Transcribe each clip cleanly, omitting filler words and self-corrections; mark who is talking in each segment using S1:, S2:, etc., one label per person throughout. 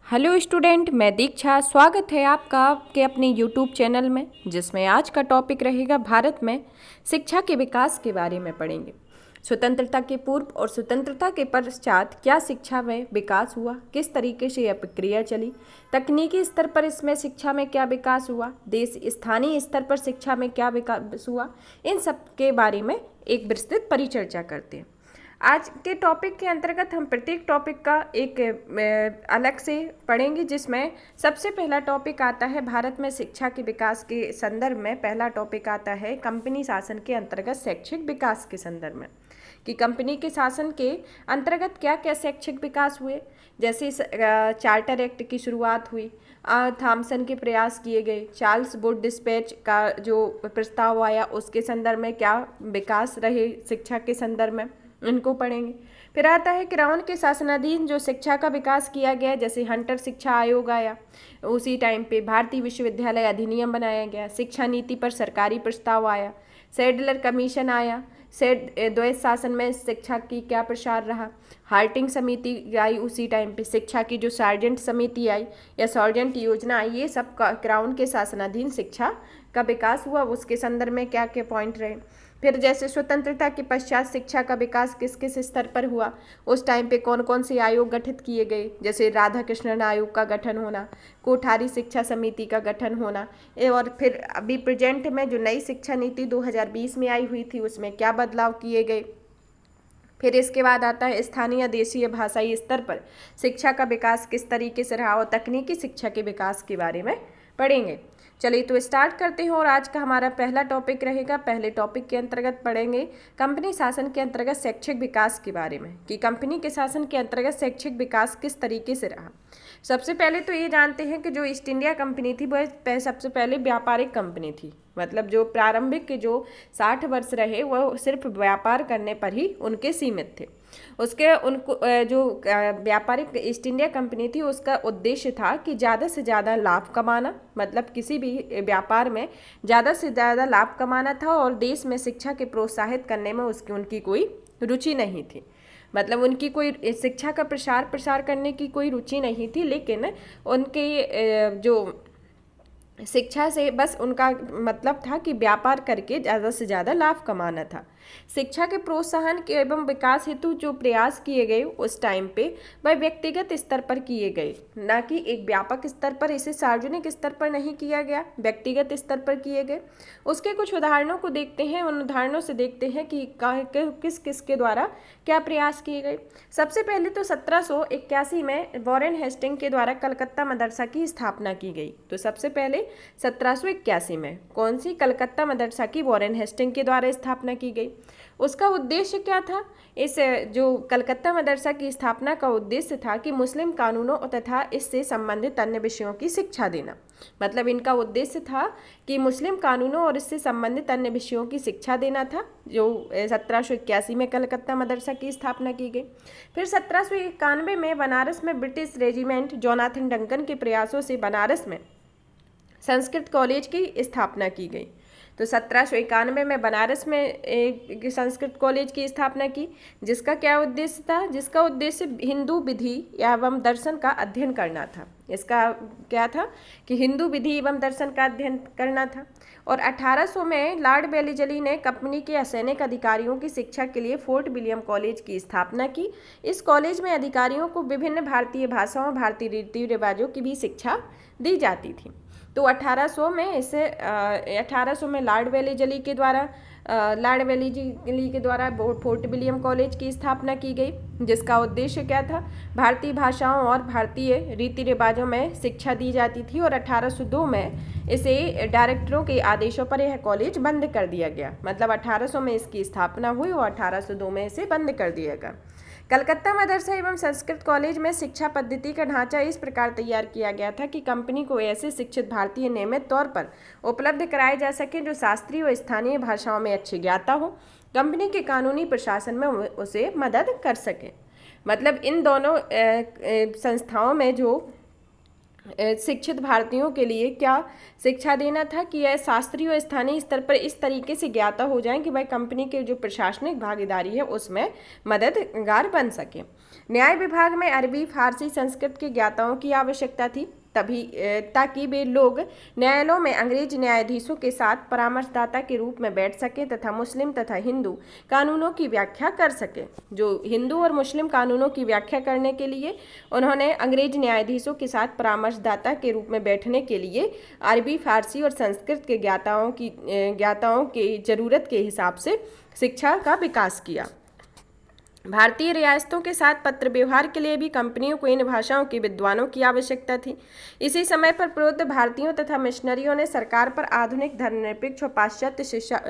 S1: Hello student, मैं दीक्षा। स्वागत है आपका आपके अपने यूट्यूब चैनल में, जिसमें आज का टॉपिक रहेगा भारत में शिक्षा के विकास के बारे में पढ़ेंगे। स्वतंत्रता के पूर्व और स्वतंत्रता के पश्चात क्या शिक्षा में विकास हुआ, किस तरीके से यह प्रक्रिया चली, तकनीकी स्तर पर इसमें शिक्षा में क्या विकास हुआ, देश स्थानीय स्तर पर शिक्षा में क्या विकास हुआ, इन सब के बारे में एक विस्तृत परिचर्चा करते हैं। आज के टॉपिक के अंतर्गत हम प्रत्येक टॉपिक का एक अलग से पढ़ेंगे, जिसमें सबसे पहला टॉपिक आता है भारत में शिक्षा के विकास के संदर्भ में। पहला टॉपिक आता है कंपनी शासन के अंतर्गत शैक्षिक विकास के संदर्भ में, कि कंपनी के शासन के अंतर्गत क्या क्या शैक्षिक विकास हुए। जैसे चार्टर एक्ट की शुरुआत हुई, थॉमसन के प्रयास किए गए, चार्ल्स वुड डिस्पैच का जो प्रस्ताव आया उसके संदर्भ में क्या विकास रहे शिक्षा के संदर्भ में, इनको पढ़ेंगे। फिर आता है क्राउन के शासनाधीन जो शिक्षा का विकास किया गया, जैसे हंटर शिक्षा आयोग आया, उसी टाइम पे भारतीय विश्वविद्यालय अधिनियम बनाया गया, शिक्षा नीति पर सरकारी प्रस्ताव आया, सैडलर कमीशन आया, द्वैत शासन में शिक्षा की क्या प्रसार रहा, हार्टिंग समिति आई उसी टाइम पे, शिक्षा की जो सार्जेंट समिति आई या सार्जेंट योजना आई, ये सब क्राउन के शासनाधीन शिक्षा का विकास हुआ, उसके संदर्भ में क्या क्या पॉइंट रहे। फिर जैसे स्वतंत्रता के पश्चात शिक्षा का विकास किस किस स्तर पर हुआ, उस टाइम पे कौन कौन से आयोग गठित किए गए, जैसे राधा कृष्णन आयोग का गठन होना, कोठारी शिक्षा समिति का गठन होना, और फिर अभी प्रेजेंट में जो नई शिक्षा नीति 2020 में आई हुई थी उसमें क्या बदलाव किए गए। फिर इसके बाद आता है स्थानीय देशीय भाषाई स्तर पर शिक्षा का विकास किस तरीके से रहा, और तकनीकी शिक्षा के विकास के बारे में पढ़ेंगे। चलिए तो स्टार्ट करते हैं, और आज का हमारा पहला टॉपिक रहेगा। पहले टॉपिक के अंतर्गत पढ़ेंगे कंपनी शासन के अंतर्गत शैक्षिक विकास के बारे में, कि कंपनी के शासन के अंतर्गत शैक्षिक विकास किस तरीके से रहा। सबसे पहले तो ये जानते हैं कि जो ईस्ट इंडिया कंपनी थी वह सबसे पहले व्यापारिक कंपनी थी। मतलब जो प्रारंभिक के जो 60 वर्ष रहे वह सिर्फ व्यापार करने पर ही उनके सीमित थे। उसके उनको जो व्यापारिक ईस्ट इंडिया कंपनी थी उसका उद्देश्य था कि ज़्यादा से ज़्यादा लाभ कमाना, मतलब किसी भी व्यापार में ज़्यादा से ज़्यादा लाभ कमाना था, और देश में शिक्षा के प्रोत्साहित करने में उनकी कोई रुचि नहीं थी। मतलब उनकी कोई शिक्षा का प्रसार करने की कोई रुचि नहीं थी, लेकिन उनके जो शिक्षा से बस उनका मतलब था कि व्यापार करके ज़्यादा से ज़्यादा लाभ कमाना था। शिक्षा के प्रोत्साहन के एवं विकास हेतु जो प्रयास किए गए उस टाइम पे वह व्यक्तिगत स्तर पर किए गए, ना कि एक व्यापक स्तर पर, इसे सार्वजनिक स्तर पर नहीं किया गया, व्यक्तिगत स्तर पर किए गए। उसके कुछ उदाहरणों को देखते हैं, उन उदाहरणों से देखते हैं कि किस किस के द्वारा क्या प्रयास किए गए। सबसे पहले तो 1781 में वॉरेन हेस्टिंग के द्वारा कलकत्ता मदरसा की स्थापना की गई। तो सबसे पहले 1781 में कौन सी कलकत्ता मदरसा की वॉरेन हेस्टिंग के द्वारा स्थापना की गई। उसका उद्देश्य क्या था? इस जो कलकत्ता मदरसा की स्थापना का उद्देश्य था कि मुस्लिम कानूनों तथा इससे संबंधित अन्य विषयों की शिक्षा देना। मतलब इनका उद्देश्य था कि मुस्लिम कानूनों और इससे संबंधित अन्य विषयों की शिक्षा देना था, जो 1781 में कलकत्ता मदरसा की स्थापना की गई। फिर 1791 में बनारस में ब्रिटिश रेजिमेंट जोनाथन डंकन के प्रयासों से बनारस में संस्कृत कॉलेज की स्थापना की गई। तो 1791 में बनारस में एक संस्कृत कॉलेज की स्थापना की, जिसका क्या उद्देश्य था? जिसका उद्देश्य हिंदू विधि एवं दर्शन का अध्ययन करना था। इसका क्या था कि हिंदू विधि एवं दर्शन का अध्ययन करना था। और 1800 में लॉर्ड वेलिजली ने कंपनी के असैनिक अधिकारियों की शिक्षा के लिए फोर्ट विलियम कॉलेज की स्थापना की। इस कॉलेज में अधिकारियों को विभिन्न भारतीय भाषाओं, भारतीय रीति रिवाजों की भी शिक्षा दी जाती थी। तो 1800 में लॉर्ड वेलिजली के द्वारा फोर्ट विलियम कॉलेज की स्थापना की गई, जिसका उद्देश्य क्या था? भारतीय भाषाओं और भारतीय रीति रिवाजों में शिक्षा दी जाती थी। और 1802 में इसे डायरेक्टरों के आदेशों पर यह कॉलेज बंद कर दिया गया। मतलब 1800 में इसकी स्थापना हुई और 1802 में इसे बंद कर दिया गया। कलकत्ता मदरसा एवं संस्कृत कॉलेज में शिक्षा पद्धति का ढांचा इस प्रकार तैयार किया गया था कि कंपनी को ऐसे शिक्षित भारतीय नियमित तौर पर उपलब्ध कराए जा सके जो शास्त्रीय और स्थानीय भाषाओं में अच्छी ज्ञाता हो, कंपनी के कानूनी प्रशासन में उसे मदद कर सके। मतलब इन दोनों संस्थाओं में जो शिक्षित भारतीयों के लिए क्या शिक्षा देना था कि यह शास्त्रीय और स्थानीय स्तर पर इस तरीके से ज्ञाता हो जाए कि भाई कंपनी के जो प्रशासनिक भागीदारी है उसमें मददगार बन सके। न्याय विभाग में अरबी, फारसी, संस्कृत के ज्ञाताओं की आवश्यकता थी ताकि वे लोग न्यायालयों में अंग्रेज न्यायाधीशों के साथ परामर्शदाता के रूप में बैठ सकें तथा मुस्लिम तथा हिंदू कानूनों की व्याख्या कर सकें। जो हिंदू और मुस्लिम कानूनों की व्याख्या करने के लिए उन्होंने अंग्रेज न्यायाधीशों के साथ परामर्शदाता के रूप में बैठने के लिए अरबी, फारसी और संस्कृत के ज्ञाताओं की ज़रूरत के हिसाब से शिक्षा का विकास किया। भारतीय रियासतों के साथ पत्र व्यवहार के लिए भी कंपनियों को इन भाषाओं के विद्वानों की आवश्यकता थी। इसी समय पर प्रबुद्ध भारतीयों तथा मिशनरियों ने सरकार पर आधुनिक, धर्मनिरपेक्ष और पाश्चात्य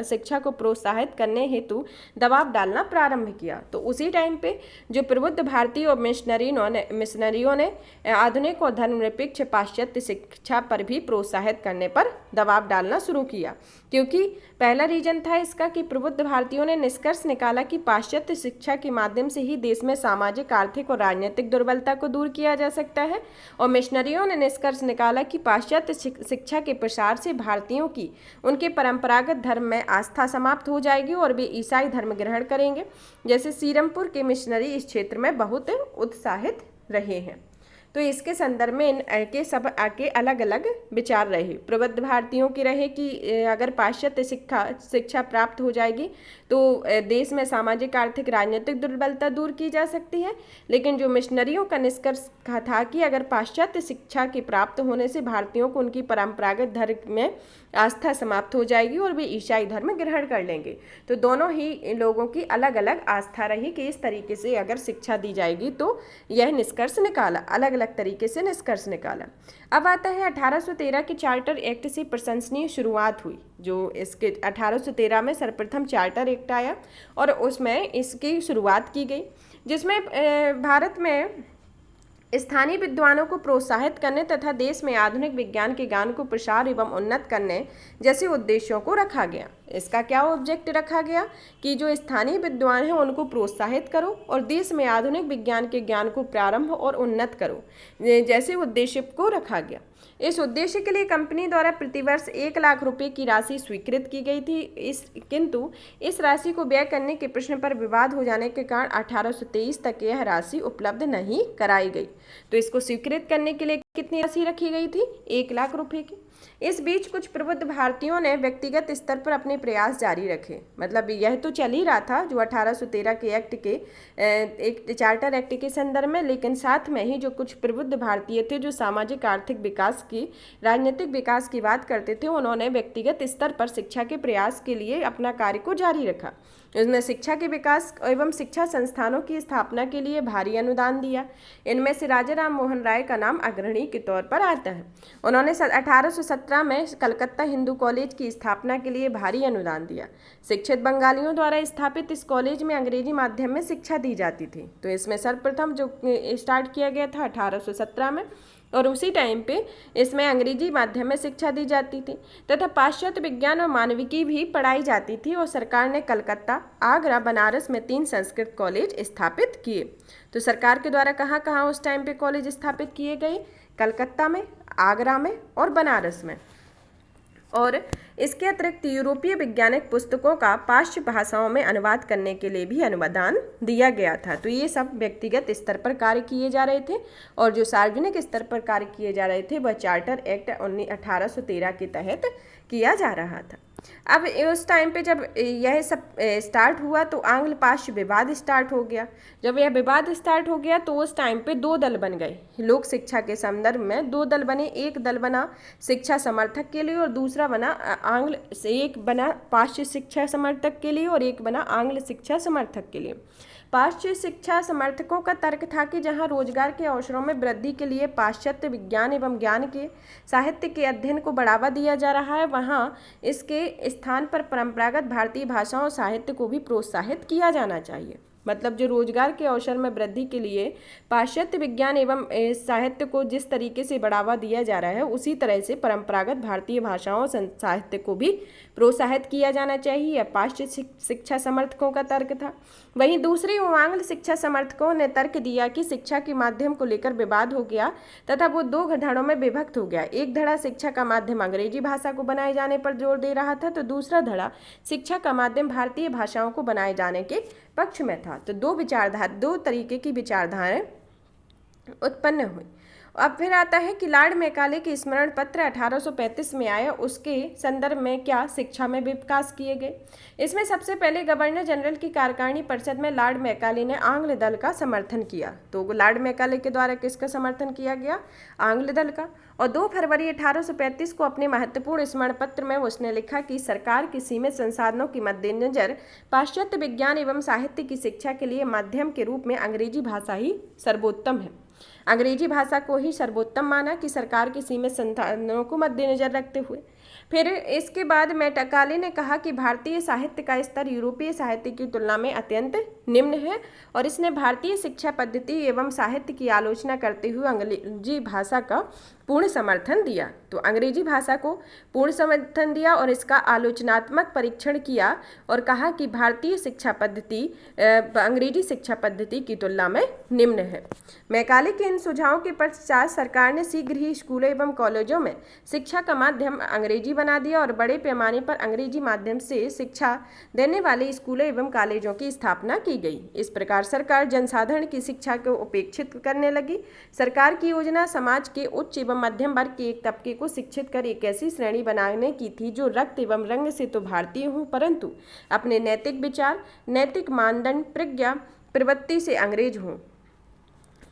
S1: शिक्षा को प्रोत्साहित करने हेतु दबाव डालना प्रारंभ किया। तो उसी टाइम पे जो प्रबुद्ध भारतीय और मिशनरियों ने आधुनिक और धर्मनिरपेक्ष पाश्चात्य शिक्षा पर भी प्रोत्साहित करने पर दबाव डालना शुरू किया, क्योंकि पहला रीजन था इसका कि प्रबुद्ध भारतीयों ने निष्कर्ष निकाला कि पाश्चात्य शिक्षा के माध्यम से ही देश में सामाजिक, आर्थिक और राजनीतिक दुर्बलता को दूर किया जा सकता है, और मिशनरियों ने निष्कर्ष निकाला कि पाश्चात्य शिक्षा के प्रसार से भारतीयों की उनके परंपरागत धर्म में आस्था समाप्त हो जाएगी और वे ईसाई धर्म ग्रहण करेंगे। जैसे सीरमपुर के मिशनरी इस क्षेत्र में बहुत उत्साहित रहे हैं। तो इसके संदर्भ में इनके सब आके अलग अलग विचार रहे। प्रबुद्ध भारतीयों की रहे कि अगर पाश्चात्य शिक्षा प्राप्त हो जाएगी तो देश में सामाजिक, आर्थिक, राजनीतिक दुर्बलता दूर की जा सकती है। लेकिन जो मिशनरियों का निष्कर्ष था कि अगर पाश्चात्य शिक्षा के प्राप्त होने से भारतीयों को उनकी परंपरागत धर्म में आस्था समाप्त हो जाएगी और वे ईसाई धर्म ग्रहण कर लेंगे। तो दोनों ही लोगों की अलग अलग आस्था रही कि इस तरीके से अगर शिक्षा दी जाएगी तो यह निष्कर्ष निकाला, अलग अलग तरीके से निष्कर्ष निकाला। अब आता है 1813 के चार्टर एक्ट से प्रशंसनीय शुरुआत हुई। जो इसके 1813 में सर्वप्रथम चार्टर एक्ट आया और उसमें इसकी शुरुआत की गई, जिसमें भारत में स्थानीय विद्वानों को प्रोत्साहित करने तथा देश में आधुनिक विज्ञान के ज्ञान को प्रसार एवं उन्नत करने जैसे उद्देश्यों को रखा गया। इसका क्या ऑब्जेक्ट रखा गया कि जो स्थानीय विद्वान हैं उनको प्रोत्साहित करो और देश में आधुनिक विज्ञान के ज्ञान को प्रारंभ और उन्नत करो, जैसे उद्देश्य को रखा गया। इस उद्देश्य के लिए कंपनी द्वारा प्रतिवर्ष 1 लाख रुपए की राशि स्वीकृत की गई थी। किंतु इस राशि को व्यय करने के प्रश्न पर विवाद हो जाने के कारण 1823 तक यह राशि उपलब्ध नहीं कराई गई। तो इसको स्वीकृत करने के लिए कितनी राशि रखी गई थी? 1 लाख रुपए की। इस बीच कुछ प्रबुद्ध भारतीयों ने व्यक्तिगत स्तर पर अपने प्रयास जारी रखे। मतलब यह तो चल ही रहा था जो 1813 के एक्ट के एक चार्टर एक्ट के संदर्भ में, लेकिन साथ में ही जो कुछ प्रबुद्ध भारतीय थे जो सामाजिक, आर्थिक विकास की, राजनीतिक विकास की बात करते थे, उन्होंने व्यक्तिगत स्तर पर शिक्षा के प्रयास के लिए अपना कार्य को जारी रखा। उसने शिक्षा के विकास एवं शिक्षा संस्थानों की स्थापना के लिए भारी अनुदान दिया। इनमें से राजा राम मोहन राय का नाम अग्रणी के तौर पर आता है। उन्होंने 1817 में कलकत्ता हिंदू कॉलेज की स्थापना के लिए भारी अनुदान दिया। शिक्षित बंगालियों द्वारा स्थापित इस कॉलेज में अंग्रेजी माध्यम में शिक्षा दी जाती थी। तो इसमें सर्वप्रथम जो स्टार्ट किया गया था 1817 में, और उसी टाइम पे इसमें अंग्रेजी माध्यम में शिक्षा दी जाती थी तथा पाश्चात्य विज्ञान और मानविकी भी पढ़ाई जाती थी। और सरकार ने कलकत्ता, आगरा, बनारस में 3 संस्कृत कॉलेज स्थापित किए। तो सरकार के द्वारा कहाँ कहाँ उस टाइम पे कॉलेज स्थापित किए गए? कलकत्ता में, आगरा में और बनारस में। और इसके अतिरिक्त यूरोपीय वैज्ञानिक पुस्तकों का पाश्चात्य भाषाओं में अनुवाद करने के लिए भी अनुदान दिया गया था। तो ये सब व्यक्तिगत स्तर पर कार्य किए जा रहे थे, और जो सार्वजनिक स्तर पर कार्य किए जा रहे थे वह चार्टर एक्ट 1813 के तहत किया जा रहा था। अब उस टाइम पे जब यह सब स्टार्ट हुआ तो आंग्ल पाश्चात्य विवाद स्टार्ट हो गया। जब यह विवाद स्टार्ट हो गया तो उस टाइम पे 2 दल बन गए। लोक शिक्षा के संदर्भ में 2 दल बने। एक दल बना शिक्षा समर्थक के लिए और दूसरा बना एक बना पाश्चात्य शिक्षा समर्थक के लिए और एक बना आंग्ल शिक्षा समर्थक के लिए। पाश्चात्य शिक्षा समर्थकों का तर्क था कि जहां रोजगार के अवसरों में वृद्धि के लिए पाश्चात्य विज्ञान एवं ज्ञान के साहित्य के अध्ययन को बढ़ावा दिया जा रहा है, वहां इसके स्थान पर परंपरागत भारतीय भाषाओं और साहित्य को भी प्रोत्साहित किया जाना चाहिए। मतलब जो रोजगार के अवसर में वृद्धि के लिए पाश्चात्य विज्ञान एवं साहित्य को जिस तरीके से बढ़ावा दिया जा रहा है, उसी तरह से परंपरागत भारतीय भाषाओं और साहित्य को भी प्रोत्साहित किया जाना चाहिए। यह पाश्चात्य शिक्षा समर्थकों का तर्क था। वहीं दूसरी ओर आंग्ल शिक्षा समर्थकों ने तर्क दिया कि शिक्षा के माध्यम को लेकर विवाद हो गया तथा वो 2 धड़ों में विभक्त हो गया। एक धड़ा शिक्षा का माध्यम अंग्रेजी भाषा को बनाए जाने पर जोर दे रहा था, तो दूसरा धड़ा शिक्षा का माध्यम भारतीय भाषाओं को बनाए जाने के पक्ष में था। तो दो तरीके की विचारधाराएं उत्पन्न हुई। अब फिर आता है कि लॉर्ड मैकाले के स्मरण पत्र 1835 में आया, उसके संदर्भ में क्या शिक्षा में विकास किए गए। इसमें सबसे पहले गवर्नर जनरल की कार्यकारिणी परिषद में लॉर्ड मैकाले ने आंग्ल दल का समर्थन किया। तो लॉर्ड मैकाले के द्वारा किसका समर्थन किया गया? आंग्ल दल का। और 2 फरवरी 1835 को अपने महत्वपूर्ण स्मरण पत्र में उसने लिखा कि सरकार के सीमित संसाधनों के मद्देनजर पाश्चात्य विज्ञान एवं साहित्य की शिक्षा के लिए माध्यम के रूप में अंग्रेजी भाषा ही सर्वोत्तम है। अंग्रेजी भाषा को ही सर्वोत्तम माना कि सरकार के सीमित संसाधनों को मद्देनजर रखते हुए। फिर इसके बाद मैकाले ने कहा कि भारतीय साहित्य का स्तर यूरोपीय साहित्य की तुलना में अत्यंत निम्न है और इसने भारतीय शिक्षा पद्धति एवं साहित्य की आलोचना करते हुए अंग्रेजी भाषा का पूर्ण समर्थन दिया। तो अंग्रेजी भाषा को पूर्ण समर्थन दिया और इसका आलोचनात्मक परीक्षण किया और कहा कि भारतीय शिक्षा पद्धति अंग्रेजी शिक्षा पद्धति की तुलना में निम्न है। मैकाले के इन सुझावों के पश्चात सरकार ने शीघ्र ही स्कूलों एवं कॉलेजों में शिक्षा का माध्यम अंग्रेजी बना दिया और बड़े पैमाने पर अंग्रेजी माध्यम से शिक्षा देने वाले स्कूलों एवं कॉलेजों की स्थापना की गई। इस प्रकार सरकार जनसाधारण की शिक्षा को उपेक्षित करने लगी। सरकार की योजना समाज के उच्च एवं मध्यम वर्ग के एक तबके को शिक्षित कर एक ऐसी श्रेणी बनाने की थी जो रक्त एवं रंग से तो भारतीय हों परंतु अपने नैतिक विचार, नैतिक मानदंड, प्रज्ञा, प्रवृत्ति से अंग्रेज हों।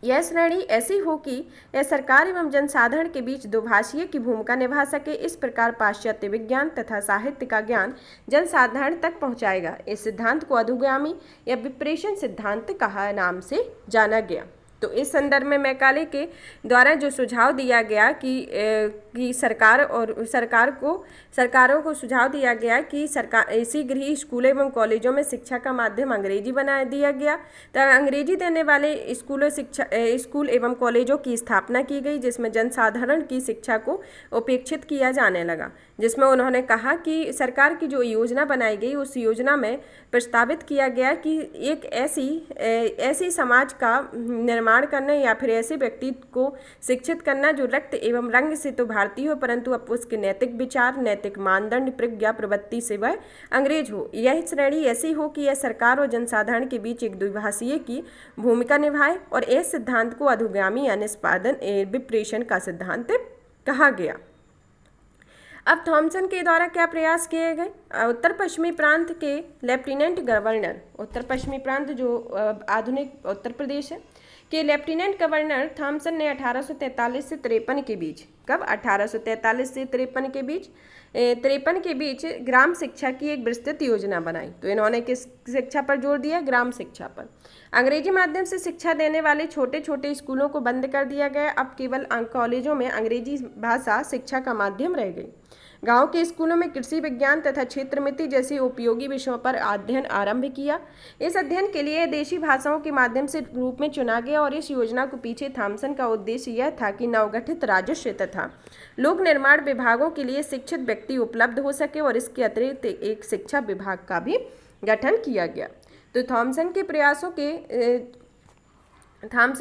S1: यह श्रेणी ऐसी हो कि यह सरकार एवं जनसाधारण के बीच दुभाषीय की भूमिका निभा सके। इस प्रकार पाश्चात्य विज्ञान तथा साहित्य का ज्ञान जनसाधारण तक पहुंचाएगा। इस सिद्धांत को अधोगामी या विप्रेषण सिद्धांत कहा नाम से जाना गया। तो इस संदर्भ में मैकाले के द्वारा जो सुझाव दिया गया कि सरकारों को सुझाव दिया गया कि सरकार शीघ्र ही स्कूलों एवं कॉलेजों में शिक्षा का माध्यम अंग्रेजी बना दिया गया। तो अंग्रेजी देने वाले स्कूल एवं कॉलेजों की स्थापना की गई जिसमें जनसाधारण की शिक्षा को उपेक्षित किया जाने लगा। जिसमें उन्होंने कहा कि सरकार की जो योजना बनाई गई उस योजना में प्रस्तावित किया गया कि एक ऐसी समाज का निर्माण करना या फिर ऐसे व्यक्ति को शिक्षित करना जो रक्त एवं रंग से तो भारतीय हो परंतु अब उसके नैतिक विचार, नैतिक मानदंड, प्रज्ञा, प्रवृत्ति से वह अंग्रेज हो। यह श्रेणी ऐसी हो कि यह सरकार और जनसाधारण के बीच एक द्विभाषीय की भूमिका निभाए और इस सिद्धांत को अधोगामी या निष्पादन विप्रेषण का सिद्धांत कहा गया। अब थॉमसन के द्वारा क्या प्रयास किए गए? उत्तर पश्चिमी प्रांत के लेफ्टिनेंट गवर्नर, उत्तर पश्चिमी प्रांत जो आधुनिक उत्तर प्रदेश है के लेफ्टिनेंट गवर्नर थॉमसन ने 1843 से 53 के बीच, कब 1843 से 53 के बीच ग्राम शिक्षा की एक विस्तृत योजना बनाई। तो इन्होंने किस शिक्षा पर जोर दिया? ग्राम शिक्षा पर। अंग्रेजी माध्यम से शिक्षा देने वाले छोटे छोटे स्कूलों को बंद कर दिया गया। अब केवल कॉलेजों में अंग्रेजी भाषा शिक्षा का माध्यम रह गई। गांव के स्कूलों में कृषि विज्ञान तथा क्षेत्रमिति जैसे उपयोगी विषयों पर अध्ययन आरंभ किया। इस अध्ययन के लिए देशी भाषाओं के माध्यम से रूप में चुना गया और इस योजना को पीछे थॉमसन का उद्देश्य यह था कि नवगठित राजस्व तथा लोक निर्माण विभागों के लिए शिक्षित व्यक्ति उपलब्ध हो सके और इसके अतिरिक्त एक शिक्षा विभाग का भी गठन किया गया। तो थॉमसन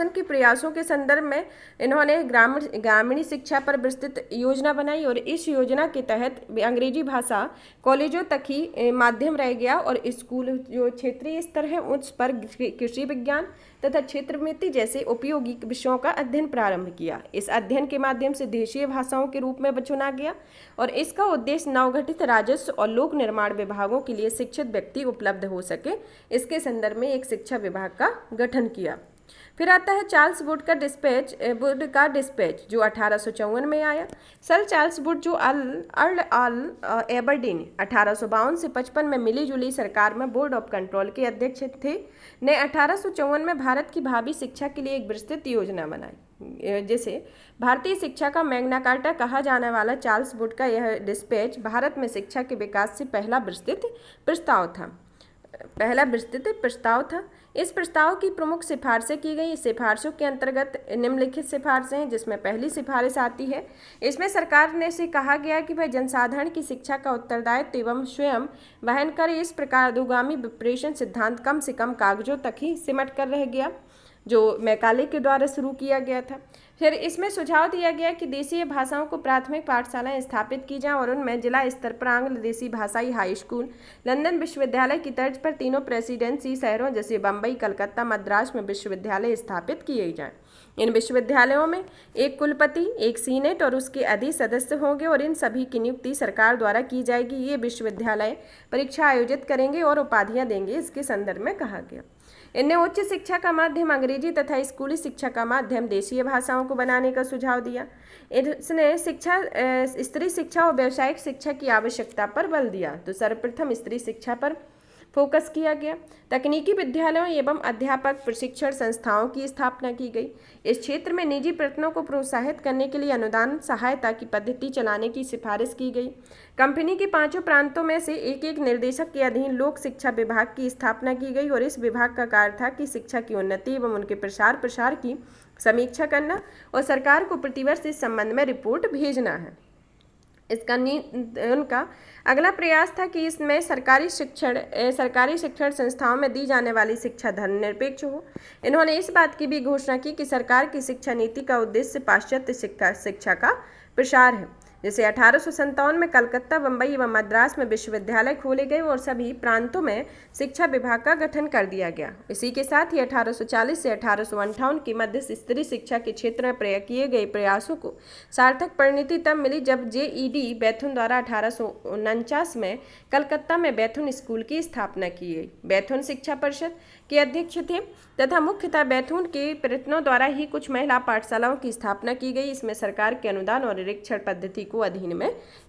S1: के प्रयासों के संदर्भ में इन्होंने ग्रामीण शिक्षा पर विस्तृत योजना बनाई और इस योजना के तहत अंग्रेजी भाषा कॉलेजों तक ही माध्यम रह गया और स्कूल जो क्षेत्रीय स्तर है उस पर कृषि विज्ञान तथा क्षेत्रमिति जैसे उपयोगी विषयों का अध्ययन प्रारंभ किया। इस अध्ययन के माध्यम से देशीय भाषाओं के रूप में चुना गया और इसका उद्देश्य नवगठित राजस्व और लोक निर्माण विभागों के लिए शिक्षित व्यक्ति उपलब्ध हो सके। इसके संदर्भ में एक शिक्षा विभाग का गठन किया। फिर आता है चार्ल्स वुड का डिस्पैच जो 1854 में आया। सर चार्ल्स वुड जो अर्ल एबरडीन 1852 से 55 में मिली जुली सरकार में बोर्ड ऑफ कंट्रोल के अध्यक्ष थे, ने 1854 में भारत की भावी शिक्षा के लिए एक विस्तृत योजना बनाई। जिसे भारतीय शिक्षा का मैग्ना कार्टा कहा जाने वाला चार्ल्स वुड का यह डिस्पैच भारत में शिक्षा के विकास से पहला विस्तृत प्रस्ताव था। इस प्रस्ताव की प्रमुख सिफारिशें की गई। सिफारिशों के अंतर्गत निम्नलिखित सिफारिशें हैं जिसमें पहली सिफारिश आती है। इसमें सरकार ने से कहा गया कि वह जनसाधारण की शिक्षा का उत्तरदायित्व एवं स्वयं वहन करे। इस प्रकार अधोगामी विप्रेषण सिद्धांत कम से कम कागजों तक ही सिमट कर रह गया। जो मैकाले के द्वारा शुरू किया गया था। फिर इसमें सुझाव दिया गया कि देशीय भाषाओं को प्राथमिक पाठशालाएं स्थापित की जाएं और उनमें जिला स्तर पर आंग्ल देशी भाषाई हाई स्कूल लंदन विश्वविद्यालय की तर्ज पर तीनों प्रेसिडेंसी शहरों जैसे बम्बई, कलकत्ता, मद्रास में विश्वविद्यालय स्थापित किए जाएं। इन विश्वविद्यालयों में एक कुलपति, एक सीनेट और उसके अधिक सदस्य होंगे और इन सभी की नियुक्ति सरकार द्वारा की जाएगी। ये विश्वविद्यालय परीक्षा आयोजित करेंगे और उपाधियां देंगे, इसके संदर्भ में कहा गया। इनने उच्च शिक्षा का माध्यम अंग्रेजी तथा स्कूली शिक्षा का माध्यम देशीय भाषाओं को बनाने का सुझाव दिया। इसने स्त्री शिक्षा और व्यावसायिक शिक्षा की आवश्यकता पर बल दिया। तो सर्वप्रथम स्त्री शिक्षा पर फोकस किया गया। तकनीकी विद्यालयों एवं अध्यापक प्रशिक्षण संस्थाओं की स्थापना की गई। इस क्षेत्र में निजी प्रयत्नों को प्रोत्साहित करने के लिए अनुदान सहायता की पद्धति चलाने की सिफारिश की गई। कंपनी के 5 प्रांतों में से एक एक निर्देशक के अधीन लोक शिक्षा विभाग की स्थापना की गई और इस विभाग का कार्य था कि शिक्षा की उन्नति एवं उनके प्रसार की समीक्षा करना और सरकार को प्रतिवर्ष इस संबंध में रिपोर्ट भेजना है। उनका अगला प्रयास था कि इसमें सरकारी शिक्षण संस्थाओं में दी जाने वाली शिक्षा धर्मनिरपेक्ष हो। इन्होंने इस बात की भी घोषणा की कि सरकार की शिक्षा नीति का उद्देश्य पाश्चात्य शिक्षा का प्रसार है। जैसे 1857 में कलकत्ता, बम्बई एवं मद्रास में विश्वविद्यालय खोले गए और सभी प्रांतों में शिक्षा विभाग का गठन कर दिया गया। इसी के साथ ही 1840 से 1858 के मध्य स्त्री शिक्षा के क्षेत्र में किए गए प्रयासों को सार्थक परिणति तब मिली जब J.E.D. बैथुन द्वारा 1849 में कलकत्ता में बैथुन स्कूल की स्थापना की गई। बैथुन शिक्षा परिषद के अध्यक्ष थे तथा मुख्यतः बैथुन के प्रयत्नों द्वारा ही कुछ महिला पाठशालाओं की स्थापना की गई। इसमें सरकार के अनुदान और निरीक्षण पद्धति को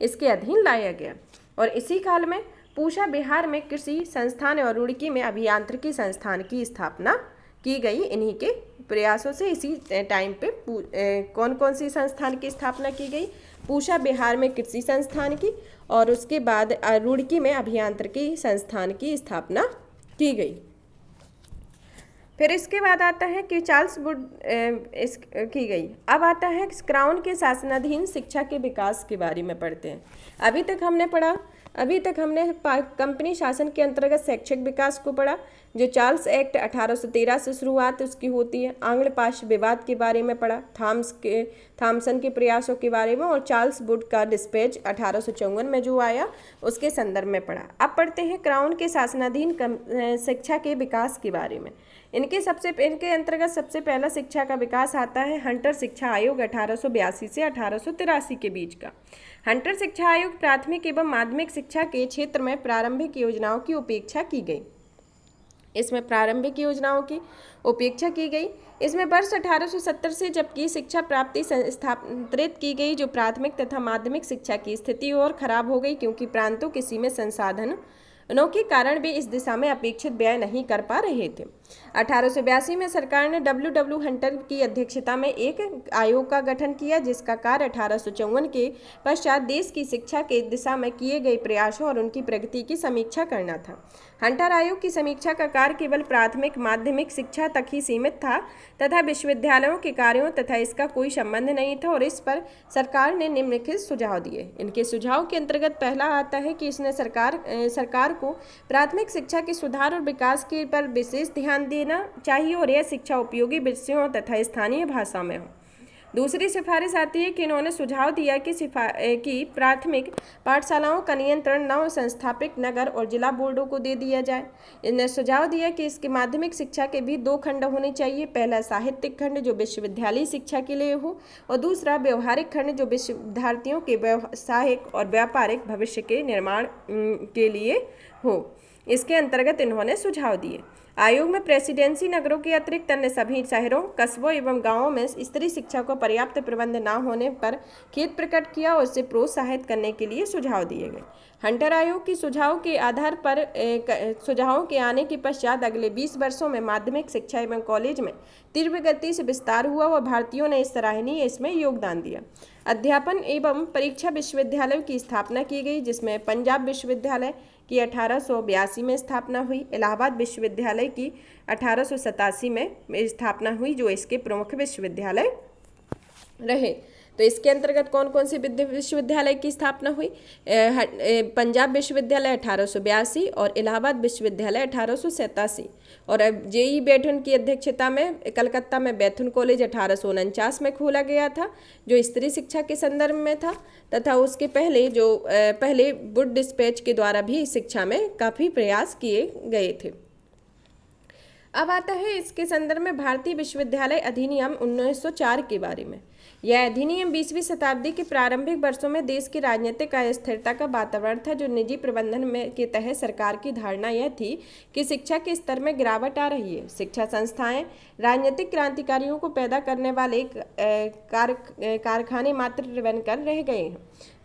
S1: इसके अधीन लाया गया। और इसी काल में पूसा बिहार में कृषि संस्थान और रुड़की में अभियांत्रिकी संस्थान की स्थापना की गई। इन्हीं के प्रयासों से इसी टाइम पे कौन कौन सी संस्थान की स्थापना की गई? पूसा बिहार में कृषि संस्थान की और उसके बाद रुड़की में अभियांत्रिकी संस्थान की स्थापना की गई। फिर इसके बाद आता है कि चार्ल्स वुड की गई। अब आता है क्राउन के शासनाधीन शिक्षा के विकास के बारे में पढ़ते हैं। अभी तक हमने कंपनी शासन के अंतर्गत शैक्षिक विकास को पढ़ा, जो चार्ल्स एक्ट 1813 से शुरुआत उसकी होती है। आंग्ल पाश विवाद के बारे में पढ़ा, थॉमसन के प्रयासों के बारे में और चार्ल्स वुड का डिस्पैच 1854 में जो आया उसके संदर्भ में पढ़ा। अब पढ़ते हैं क्राउन के शासनाधीन शिक्षा के विकास के बारे में। इनके अंतर्गत सबसे पहला शिक्षा का विकास आता है हंटर शिक्षा आयोग 1882 से 1883 के बीच का। हंटर शिक्षा आयोग प्राथमिक एवं माध्यमिक शिक्षा के क्षेत्र में प्रारंभिक योजनाओं की उपेक्षा की गई। इसमें वर्ष 1870 से जबकि शिक्षा प्राप्ति स्थापित की गई, जो प्राथमिक तथा माध्यमिक शिक्षा की स्थिति और खराब हो गई क्योंकि प्रांतों के सीमित संसाधनों के कारण वे इस दिशा में अपेक्षित व्यय नहीं कर पा रहे थे। 1882 में सरकार ने W. हंटर की अध्यक्षता में एक आयोग का गठन किया, जिसका कार्य 1854 के पश्चात देश की शिक्षा के दिशा में किए गए प्रयासों और उनकी प्रगति की समीक्षा करना था। हंटर आयोग की समीक्षा का कार्य केवल प्राथमिक माध्यमिक शिक्षा तक ही सीमित था तथा विश्वविद्यालयों के कार्यों तथा इसका कोई संबंध नहीं था और इस पर सरकार ने निम्नलिखित सुझाव दिए। इनके सुझाव के अंतर्गत पहला आता है कि इसने सरकार को प्राथमिक शिक्षा के सुधार और विकास के पर विशेष ध्यान देना चाहिए और यह शिक्षा उपयोगी विषयों तथा स्थानीय भाषा में हो। दूसरी सिफारिश आती है कि इन्होंने सुझाव दिया कि प्राथमिक पाठशालाओं का नियंत्रण नव संस्थापित नगर और जिला बोर्डों को दे दिया जाए। इन्होंने सुझाव दिया कि इसके माध्यमिक शिक्षा के भी 2 खंड होने चाहिए। पहला साहित्यिक खंड जो विश्वविद्यालय शिक्षा के लिए हो और दूसरा व्यवहारिक खंड जो विद्यार्थियों के व्यावसायिक और व्यापारिक भविष्य के निर्माण के लिए हो। इसके अंतर्गत इन्होंने सुझाव दिए। आयोग में प्रेसिडेंसी नगरों के अतिरिक्त अन्य सभी शहरों, कस्बों एवं गांवों में स्त्री शिक्षा को पर्याप्त प्रबंध न होने पर खेद प्रकट किया और इसे प्रोत्साहित करने के लिए सुझाव दिए गए। हंटर आयोग की सुझाव के आधार पर सुझावों के आने के पश्चात अगले 20 वर्षों में माध्यमिक शिक्षा एवं कॉलेज में तीव्र गति से विस्तार हुआ और भारतीयों ने इसमें योगदान दिया। अध्यापन एवं परीक्षा विश्वविद्यालयों की स्थापना की गई, जिसमें पंजाब विश्वविद्यालय की 1882 में स्थापना हुई। इलाहाबाद विश्वविद्यालय की 1887 में स्थापना हुई, जो इसके प्रमुख विश्वविद्यालय रहे। तो इसके अंतर्गत कौन कौन से विश्वविद्यालय की स्थापना हुई? पंजाब विश्वविद्यालय 1882 और इलाहाबाद विश्वविद्यालय 1887। और अब जेई बैठन की अध्यक्षता में कलकत्ता में बैथुन कॉलेज 1849 में खोला गया था, जो स्त्री शिक्षा के संदर्भ में था, तथा उसके पहले वुड डिस्पैच के द्वारा भी शिक्षा में काफ़ी प्रयास किए गए थे। अब आता है इसके संदर्भ में भारतीय विश्वविद्यालय अधिनियम 1904 के बारे में। यह अधिनियम 20वीं शताब्दी के प्रारंभिक वर्षों में देश की राजनीतिक अस्थिरता का वातावरण था, जो निजी प्रबंधन में के तहत सरकार की धारणा यह थी कि शिक्षा के स्तर में गिरावट आ रही है। शिक्षा संस्थाएं राजनीतिक क्रांतिकारियों को पैदा करने वाले कारखाने मात्र बनकर रह गए हैं।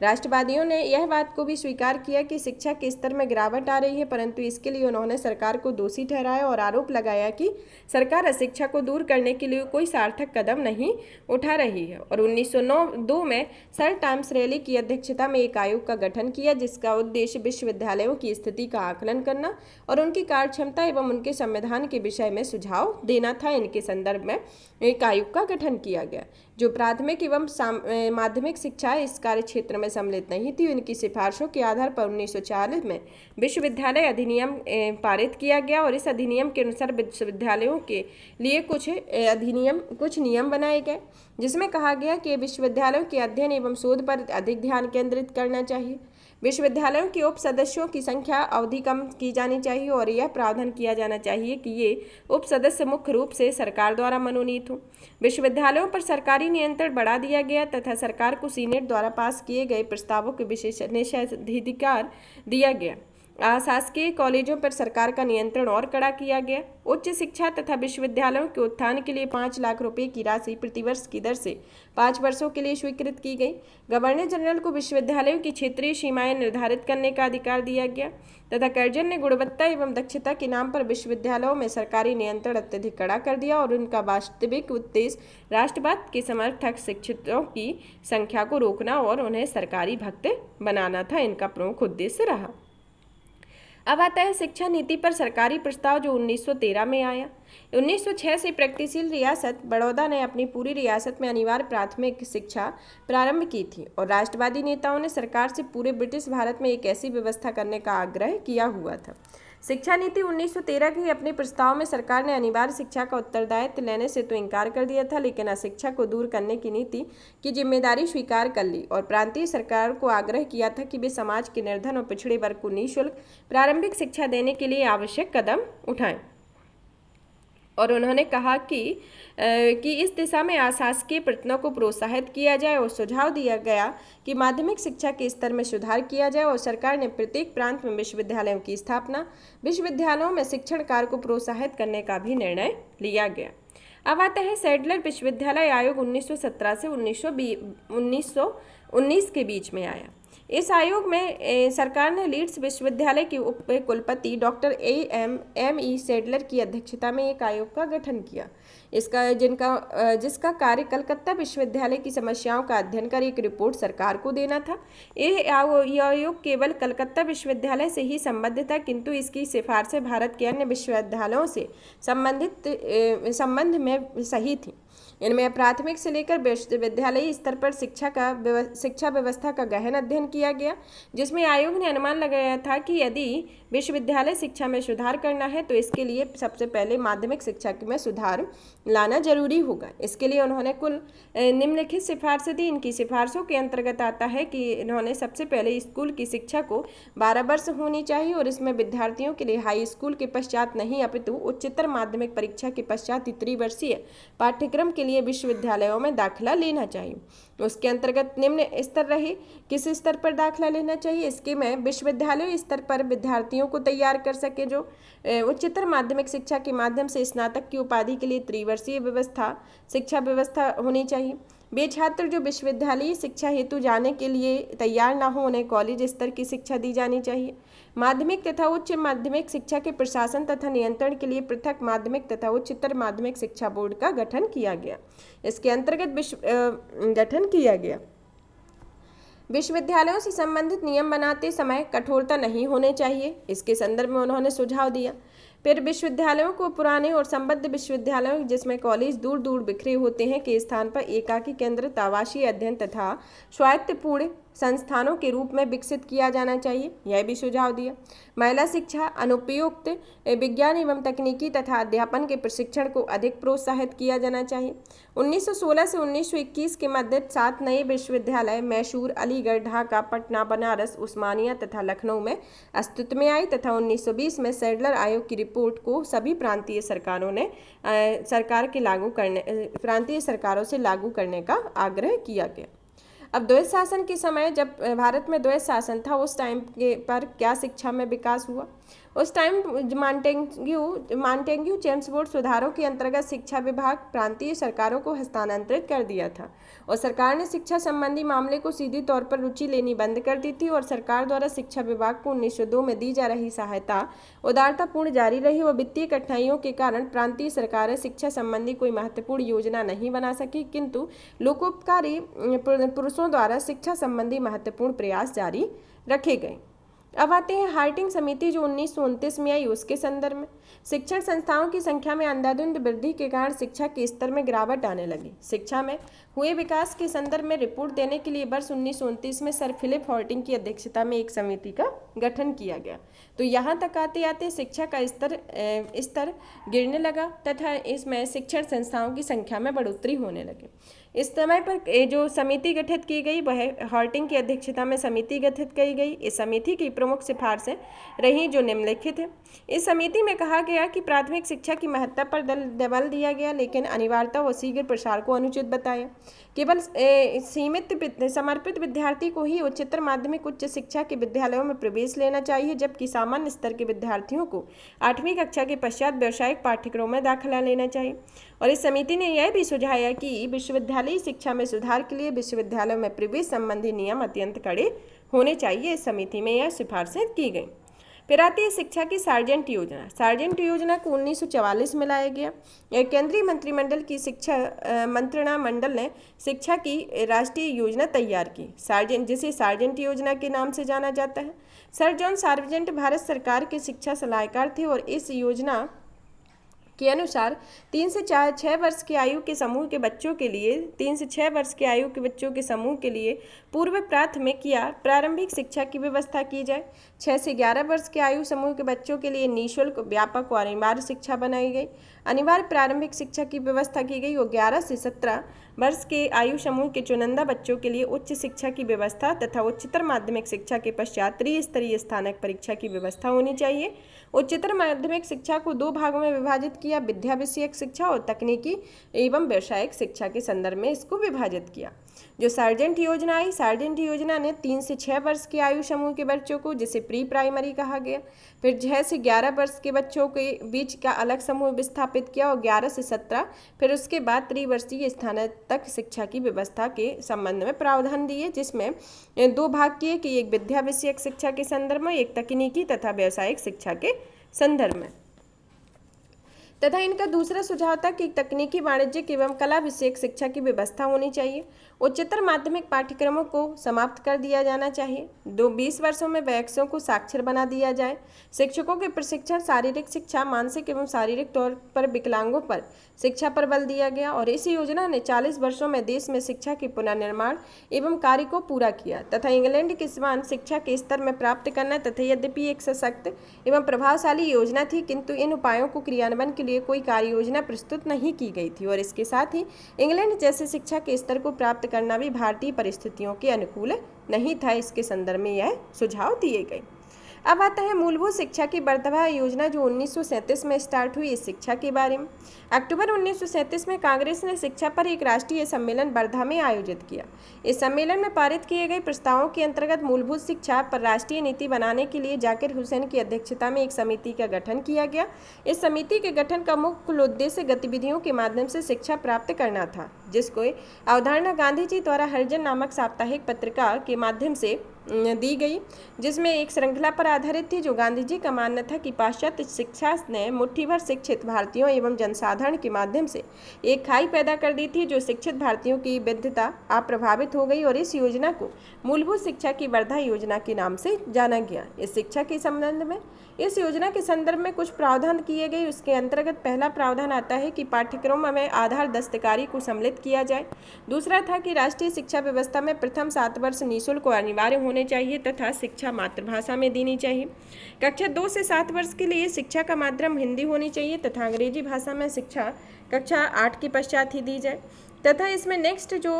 S1: राष्ट्रवादियों ने यह बात को भी स्वीकार किया कि शिक्षा के स्तर में गिरावट आ रही है, परंतु इसके लिए उन्होंने सरकार को दोषी ठहराया और आरोप लगाया कि सरकार अशिक्षा को दूर करने के लिए कोई सार्थक कदम नहीं उठा रही है। और 1902 में सर टॉमस रैली की अध्यक्षता में एक आयोग का गठन किया, जिसका उद्देश्य विश्वविद्यालयों की स्थिति का आकलन करना और उनकी कार्यक्षमता एवं उनके संविधान के विषय में सुझाव देना था। इनके संदर्भ में एक आयोग का गठन किया गया जो प्राथमिक एवं माध्यमिक शिक्षा इस कार्य क्षेत्र में सम्मिलित नहीं थी। उनकी सिफारिशों के आधार पर 1940 में विश्वविद्यालय अधिनियम पारित किया गया और इस अधिनियम के अनुसार विश्वविद्यालयों के लिए कुछ नियम बनाए गए, जिसमें कहा गया कि विश्वविद्यालयों के अध्ययन एवं शोध पर अधिक ध्यान केंद्रित करना चाहिए। विश्वविद्यालयों के उप सदस्यों की संख्या अवधि कम की जानी चाहिए और यह प्रावधान किया जाना चाहिए कि ये उप सदस्य मुख्य रूप से सरकार द्वारा मनोनीत हों। विश्वविद्यालयों पर सरकारी नियंत्रण बढ़ा दिया गया तथा सरकार को सीनेट द्वारा पास किए गए प्रस्तावों के विशेषाधिकार दिया गया। अशासकीय कॉलेजों पर सरकार का नियंत्रण और कड़ा किया गया। उच्च शिक्षा तथा विश्वविद्यालयों के उत्थान के लिए 5 लाख रुपए की राशि प्रतिवर्ष की दर से 5 वर्षों के लिए स्वीकृत की गई। गवर्नर जनरल को विश्वविद्यालयों की क्षेत्रीय सीमाएं निर्धारित करने का अधिकार दिया गया तथा कर्जन ने गुणवत्ता एवं दक्षता के नाम पर विश्वविद्यालयों में सरकारी नियंत्रण अत्यधिक कड़ा कर दिया और उनका वास्तविक उद्देश्य राष्ट्रवाद के समर्थक शिक्षितों की संख्या को रोकना और उन्हें सरकारी भक्त बनाना था। इनका प्रमुख उद्देश्य रहा। अब आता है शिक्षा नीति पर सरकारी प्रस्ताव, जो 1913 में आया। 1906 से प्रगतिशील रियासत बड़ौदा ने अपनी पूरी रियासत में अनिवार्य प्राथमिक शिक्षा प्रारंभ की थी और राष्ट्रवादी नेताओं ने सरकार से पूरे ब्रिटिश भारत में एक ऐसी व्यवस्था करने का आग्रह किया हुआ था। शिक्षा नीति 1913 के अपने प्रस्ताव में सरकार ने अनिवार्य शिक्षा का उत्तरदायित्व लेने से तो इनकार कर दिया था, लेकिन अशिक्षा को दूर करने की नीति की जिम्मेदारी स्वीकार कर ली और प्रांतीय सरकार को आग्रह किया था कि वे समाज के निर्धन और पिछड़े वर्ग को निःशुल्क प्रारंभिक शिक्षा देने के लिए आवश्यक कदम उठाएं। और उन्होंने कहा कि इस दिशा में अशासकीय प्रयत्नों को प्रोत्साहित किया जाए और सुझाव दिया गया कि माध्यमिक शिक्षा के स्तर में सुधार किया जाए और सरकार ने प्रत्येक प्रांत में विश्वविद्यालयों की स्थापना, विश्वविद्यालयों में शिक्षण कार्य को प्रोत्साहित करने का भी निर्णय लिया गया। अब आता है सैडलर विश्वविद्यालय आयोग 1917 से 1919 के बीच में आया। इस आयोग में सरकार ने लीड्स विश्वविद्यालय के उप कुलपति डॉक्टर एम ई सैडलर की अध्यक्षता में एक आयोग का गठन किया, जिसका कार्य कलकत्ता विश्वविद्यालय की समस्याओं का अध्ययन कर एक रिपोर्ट सरकार को देना था। यह आयोग केवल कलकत्ता विश्वविद्यालय से ही संबद्ध था, किंतु इसकी सिफारिशें भारत के अन्य विश्वविद्यालयों से संबंध में सही थी। इनमें प्राथमिक से लेकर विश्वविद्यालयी स्तर पर शिक्षा व्यवस्था का गहन अध्ययन किया गया, जिसमें आयोग ने अनुमान लगाया था कि यदि विश्वविद्यालय शिक्षा में सुधार करना है तो इसके लिए सबसे पहले माध्यमिक शिक्षा में सुधार लाना जरूरी होगा। इसके लिए उन्होंने कुल निम्नलिखित सिफारिशें दी। इनकी सिफारिशों के अंतर्गत आता है कि इन्होंने सबसे पहले स्कूल की शिक्षा को 12 वर्ष होनी चाहिए और इसमें विद्यार्थियों के लिए हाई स्कूल के पश्चात नहीं अपितु उच्चतर माध्यमिक परीक्षा के पश्चात त्रिवर्षीय पाठ्यक्रम के लिए विश्वविद्यालयों में दाखिला लेना चाहिए। उसके अंतर्गत निम्न स्तर रहे, किस स्तर पर दाखिला लेना चाहिए, इसके में विश्वविद्यालय स्तर पर विद्यार्थियों को तैयार कर सके जो उच्चतर माध्यमिक शिक्षा के माध्यम से स्नातक की उपाधि के लिए त्रिवर्षीय शिक्षा व्यवस्था होनी चाहिए। वे छात्र जो विश्वविद्यालयी शिक्षा हेतु जाने के लिए तैयार न हो उन्हें कॉलेज स्तर की शिक्षा दी जानी चाहिए। माध्यमिक तथा उच्च माध्यमिक शिक्षा के प्रशासन तथा नियंत्रण के लिए पृथक माध्यमिक तथा उच्चतर माध्यमिक शिक्षा बोर्ड का गठन किया गया। इसके अंतर्गत गठन किया गया। विश्वविद्यालयों से संबंधित नियम बनाते समय कठोरता नहीं होने चाहिए, इसके संदर्भ में उन्होंने सुझाव दिया। फिर विश्वविद्यालयों को पुराने और संबद्ध विश्वविद्यालयों जिसमें कॉलेज दूर दूर बिखरे होते हैं के स्थान पर एकाकी केंद्रित आवासीय अध्ययन तथा स्वायत्तपूर्ण संस्थानों के रूप में विकसित किया जाना चाहिए, यह भी सुझाव दिया। महिला शिक्षा, अनुपयुक्त विज्ञान एवं तकनीकी तथा अध्यापन के प्रशिक्षण को अधिक प्रोत्साहित किया जाना चाहिए। 1916 से 1921 के मध्य 7 नए विश्वविद्यालय मैसूर, अलीगढ़, ढाका, पटना, बनारस, उस्मानिया तथा लखनऊ में अस्तित्व में आई तथा 1920 में सैडलर आयोग की रिपोर्ट को सभी प्रांतीय सरकारों से लागू करने का आग्रह किया गया। अब द्वैत शासन के समय, जब भारत में द्वैत शासन था, उस टाइम के पर क्या शिक्षा में विकास हुआ? उस टाइम मांटेग्यू चेम्सफोर्ड सुधारों के अंतर्गत शिक्षा विभाग प्रांतीय सरकारों को हस्तांतरित कर दिया था और सरकार ने शिक्षा संबंधी मामले को सीधी तौर पर रुचि लेनी बंद कर दी थी और सरकार द्वारा शिक्षा विभाग को 1902 में दी जा रही सहायता उदारतापूर्ण जारी रही और वित्तीय कठिनाइयों के कारण प्रांतीय सरकारें शिक्षा संबंधी कोई महत्वपूर्ण योजना नहीं बना सकी, किंतु लोकोपकारी पुरुषों द्वारा शिक्षा संबंधी महत्वपूर्ण प्रयास जारी रखे गए। अब आते हैं हार्टिंग समिति जो 1929 में आई, उसके संदर्भ में। शिक्षण संस्थाओं की संख्या में अंधाधुंध वृद्धि के कारण शिक्षा के स्तर में गिरावट आने लगी। शिक्षा में हुए विकास के संदर्भ में रिपोर्ट देने के लिए वर्ष 1929 में सर फिलिप हार्टिंग की अध्यक्षता में एक समिति का गठन किया गया। तो यहाँ तक आते आते शिक्षा का स्तर गिरने लगा तथा इसमें शिक्षण संस्थाओं की संख्या में बढ़ोतरी होने लगी। इस समय पर जो समिति गठित की गई वह हार्टिंग की अध्यक्षता में समिति गठित की गई। इस समिति की प्रमुख सिफारिशें रही जो निम्नलिखित है। इस समिति में कहा गया कि प्राथमिक शिक्षा की महत्ता पर बल दिया गया, लेकिन अनिवार्यता व शीघ्र प्रसार को अनुचित बताया। केवल सीमित समर्पित विद्यार्थी को ही उच्चतर माध्यमिक उच्च शिक्षा के विद्यालयों में प्रवेश लेना चाहिए, जबकि सामान्य स्तर के विद्यार्थियों को 8वीं कक्षा के पश्चात व्यावसायिक पाठ्यक्रमों में दाखिला लेना चाहिए। और इस समिति ने यह भी सुझाया कि विश्वविद्यालयी शिक्षा में सुधार के लिए विश्वविद्यालयों में प्रवेश संबंधी नियम अत्यंत कड़े होने चाहिए। इस समिति में यह सिफारिशें की गई। फिर आती है शिक्षा की सार्जेंट योजना। सार्जेंट योजना को 1944 में लाया गया। यह केंद्रीय मंत्रिमंडल की शिक्षा मंत्रणा मंडल ने शिक्षा की राष्ट्रीय योजना तैयार की, जिसे सार्जेंट योजना के नाम से जाना जाता है। सर जॉन सार्जेंट भारत सरकार के शिक्षा सलाहकार थे और इस योजना के अनुसार 3 से 6 वर्ष की आयु के समूह के बच्चों के लिए पूर्व प्राथमिक या प्रारंभिक शिक्षा की व्यवस्था की जाए। 6 से 11 वर्ष के आयु समूह के बच्चों के लिए निःशुल्क, व्यापक और अनिवार्य शिक्षा बनाई गई। अनिवार्य प्रारंभिक शिक्षा की व्यवस्था की गई और 11 से 17 वर्ष के आयु समूह के चुनिंदा बच्चों के लिए उच्च शिक्षा की व्यवस्था तथा उच्चतर माध्यमिक शिक्षा के पश्चात त्रिस्तरीय स्थानक परीक्षा की व्यवस्था होनी चाहिए। उच्चतर माध्यमिक शिक्षा को 2 भागों में विभाजित किया, विद्या विषयक शिक्षा और तकनीकी एवं व्यावसायिक शिक्षा के संदर्भ में इसको विभाजित किया। जो सार्जेंट योजना आई, सार्जेंट योजना ने 3 से 6 वर्ष के आयु समूह के बच्चों को, जिसे प्री प्राइमरी कहा गया, फिर 6 से 11 वर्ष के बच्चों के बीच का अलग समूह विस्थापित किया और 11 से 17 फिर उसके बाद त्रिवर्षीय स्नातक शिक्षा की व्यवस्था के संबंध में प्रावधान दिए, जिसमें 2 भाग किए कि एक विद्या विषयक शिक्षा के संदर्भ में, एक तकनीकी तथा व्यावसायिक शिक्षा के संदर्भ में। तथा इनका दूसरा सुझाव था कि तकनीकी, वाणिज्यिक एवं कला विषयक शिक्षा की व्यवस्था होनी चाहिए। उच्चतर माध्यमिक पाठ्यक्रमों को समाप्त कर दिया जाना चाहिए। 20 वर्षों में वयस्कों को साक्षर बना दिया जाए। शिक्षकों के प्रशिक्षण, शारीरिक शिक्षा, मानसिक एवं शारीरिक तौर पर विकलांगों पर शिक्षा पर बल दिया गया। और इस योजना ने 40 वर्षों में देश में शिक्षा के पुनर्निर्माण एवं कार्य को पूरा किया तथा इंग्लैंड के समान शिक्षा के स्तर में प्राप्त करना तथा यद्यपि एक सशक्त एवं प्रभावशाली योजना थी, किंतु इन उपायों को क्रियान्वयन के लिए कोई कार्य योजना प्रस्तुत नहीं की गई थी। और इसके साथ ही इंग्लैंड जैसे शिक्षा के स्तर को प्राप्त करना भी भारतीय परिस्थितियों के अनुकूल नहीं था। इसके संदर्भ में यह सुझाव दिए गए। अब आता है मूलभूत शिक्षा की वर्धवा योजना जो 1937 में स्टार्ट हुई। इस शिक्षा के बारे में अक्टूबर 1937 में कांग्रेस ने शिक्षा पर एक राष्ट्रीय सम्मेलन वर्धा में आयोजित किया। इस सम्मेलन में पारित किए गए प्रस्तावों के अंतर्गत मूलभूत शिक्षा पर राष्ट्रीय नीति बनाने के लिए जाकिर हुसैन की अध्यक्षता में एक समिति का गठन किया गया। इस समिति के गठन का मुख्य उद्देश्य गतिविधियों के माध्यम से शिक्षा प्राप्त करना था। जिसको अवधारणा गांधी जी द्वारा हरिजन नामक साप्ताहिक पत्रिका के माध्यम से दी गई, जिसमें एक श्रृंखला पर आधारित थी, जो गांधी जी का मानना था कि पाश्चात्य शिक्षा ने मुट्ठी भर शिक्षित भारतीयों एवं जनसाधारण के माध्यम से एक खाई पैदा कर दी थी, जो शिक्षित भारतीयों की विद्वता अप्रभावित हो गई, और इस योजना को मूलभूत शिक्षा की वर्धा योजना के नाम से जाना गया। इस योजना के संदर्भ में कुछ प्रावधान किए गए। उसके अंतर्गत पहला प्रावधान आता है कि पाठ्यक्रम में आधार दस्तकारी को सम्मिलित किया जाए। दूसरा था कि राष्ट्रीय शिक्षा व्यवस्था में प्रथम 7 वर्ष निःशुल्क और अनिवार्य होने चाहिए तथा शिक्षा मातृभाषा में देनी चाहिए। कक्षा 2 से 7 वर्ष के लिए शिक्षा का माध्यम हिंदी होनी चाहिए तथा अंग्रेजी भाषा में शिक्षा कक्षा 8 के पश्चात ही दी जाए। तथा इसमें नेक्स्ट जो